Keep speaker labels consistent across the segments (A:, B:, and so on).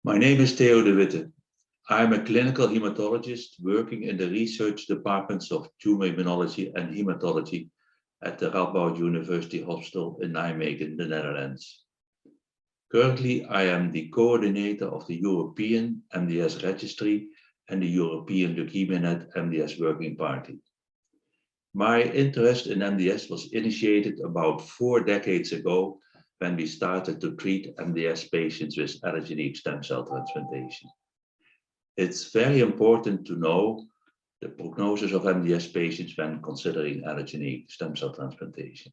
A: My name is Theo de Witte. I'm a clinical hematologist working in the research departments of tumor immunology and hematology at the Radboudumc University Hospital in Nijmegen, the Netherlands. Currently, I am the coordinator of the European MDS Registry and the European LeukemiaNet MDS Working Party. My interest in MDS was initiated about 4 decades ago when we started to treat MDS patients with allogeneic stem cell transplantation. It's very important to know the prognosis of MDS patients when considering allogeneic stem cell transplantation.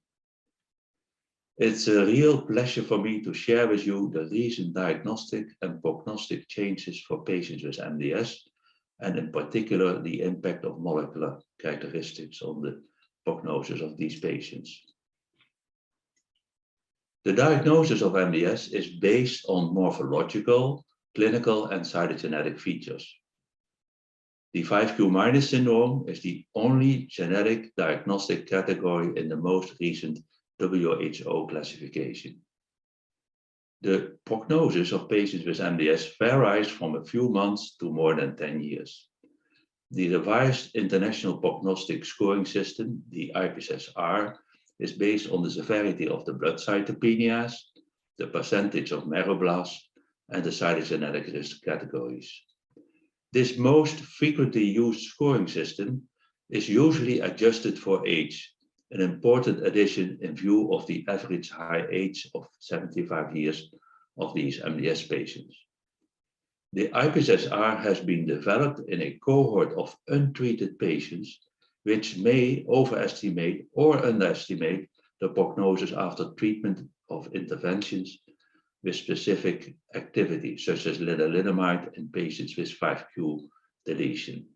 A: It's a real pleasure for me to share with you the recent diagnostic and prognostic changes for patients with MDS, and in particular the impact of molecular characteristics on the prognosis of these patients. The diagnosis of MDS is based on morphological, clinical, and cytogenetic features. The 5q- syndrome is the only genetic diagnostic category in the most recent WHO classification. The prognosis of patients with MDS varies from a few months to more than 10 years. The revised International Prognostic Scoring System, the IPSS-R, is based on the severity of the blood cytopenias, the percentage of marrowblasts, and the cytogenetic risk categories. This most frequently used scoring system is usually adjusted for age, an important addition in view of the average high age of 75 years of these MDS patients. The IPSS-R has been developed in a cohort of untreated patients which may overestimate or underestimate the prognosis after treatment of interventions with specific activity, such as lenalidomide in patients with 5q deletion.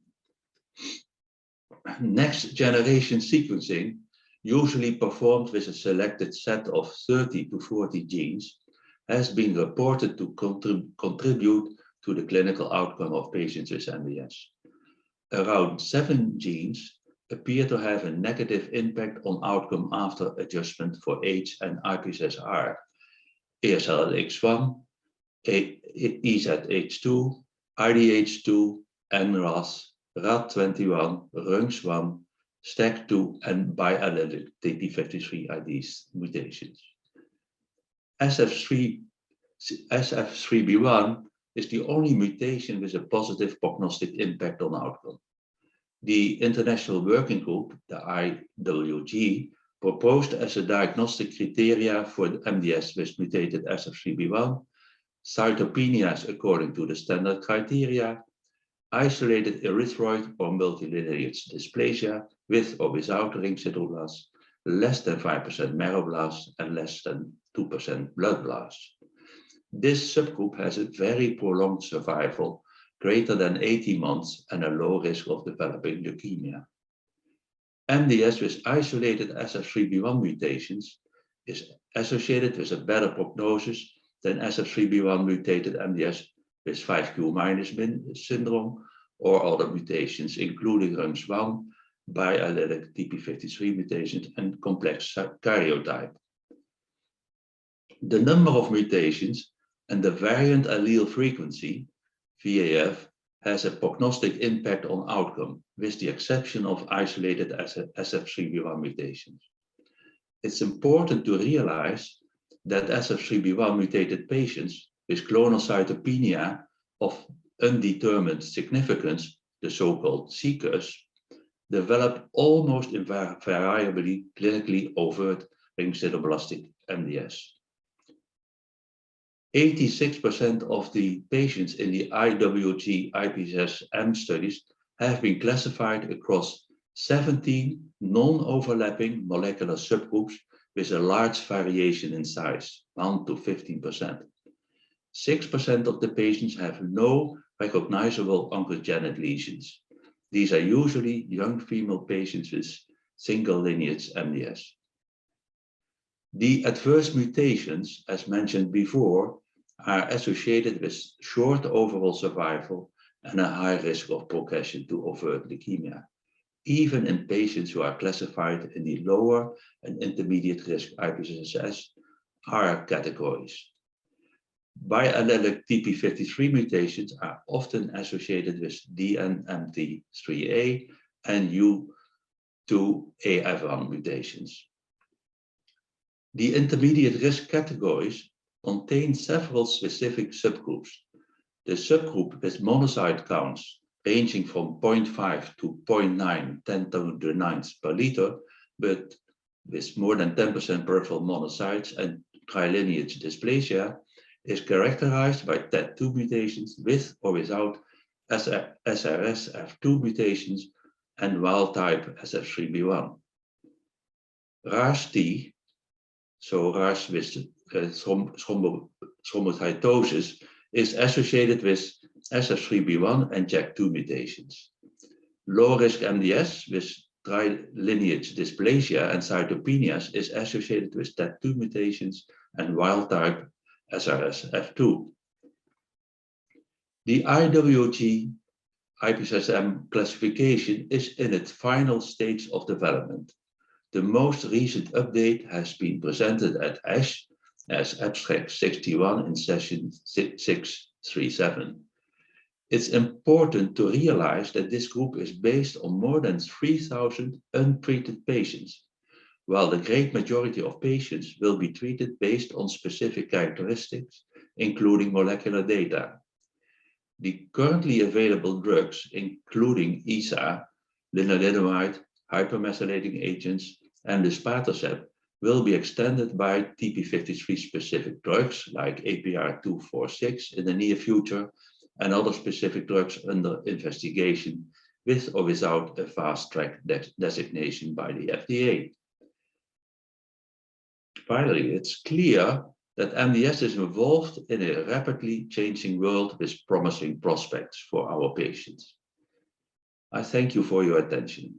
A: Next generation sequencing, usually performed with a selected set of 30 to 40 genes, has been reported to contribute to the clinical outcome of patients with MDS. Around 7 genes appear to have a negative impact on outcome after adjustment for age and IPSS-R. ESLX1, EZH2, IDH2, NRAS, RAD21, RUNX1, STAC2, and biallelic TP53IDs mutations. SF3B1 is the only mutation with a positive prognostic impact on outcome. The International Working Group, the IWG, proposed as a diagnostic criteria for MDS with mutated SF3B1, cytopenias according to the standard criteria, isolated erythroid or multilineage dysplasia with or without ring sideroblasts, less than 5% marrowblasts, and less than 2% blood blasts. This subgroup has a very prolonged survival, greater than 80 months, and a low risk of developing leukemia. MDS with isolated SF3B1 mutations is associated with a better prognosis than SF3B1 mutated MDS with 5q- syndrome or other mutations, including RUNX1, biallelic TP53 mutations, and complex karyotype. The number of mutations and the variant allele frequency, VAF, has a prognostic impact on outcome, with the exception of isolated SF3B1 mutations. It's important to realize that SF3B1 mutated patients with clonal cytopenia of undetermined significance, the so-called CCUS, develop almost invariably clinically overt ring sideroblastic MDS. 86% of the patients in the IWG IPSS-M studies have been classified across 17 non-overlapping molecular subgroups with a large variation in size, 1 to 15%. 6% of the patients have no recognizable oncogenic lesions. These are usually young female patients with single lineage MDS. The adverse mutations, as mentioned before, are associated with short overall survival and a high risk of progression to overt leukemia, even in patients who are classified in the lower and intermediate risk IPSS-R categories. Biallelic TP53 mutations are often associated with DNMT3A and U2AF1 mutations. The intermediate risk categories contain several specific subgroups. The subgroup with monocyte counts ranging from 0.5 to 0.9, 10 to the 9th per liter, but with more than 10% peripheral monocytes and trilineage dysplasia, is characterized by TET2 mutations with or without SRSF2 mutations and wild-type SF3B1. RAS-T, so RAS with thrombocytosis, is associated with SF3B1 and JAK2 mutations. Low-risk MDS with trilineage dysplasia and cytopenias is associated with TET2 mutations and wild-type SRSF2. The IWG IPSS-M classification is in its final stage of development. The most recent update has been presented at ASH as abstract 61 in session 637. It's important to realize that this group is based on more than 3,000 untreated patients, while the great majority of patients will be treated based on specific characteristics, including molecular data. The currently available drugs, including ESA, lenalidomide, hypomethylating agents, and luspatercept, will be extended by TP53 specific drugs like APR246 in the near future and other specific drugs under investigation with or without a fast track designation by the FDA. Finally, it's clear that MDS is involved in a rapidly changing world with promising prospects for our patients. I thank you for your attention.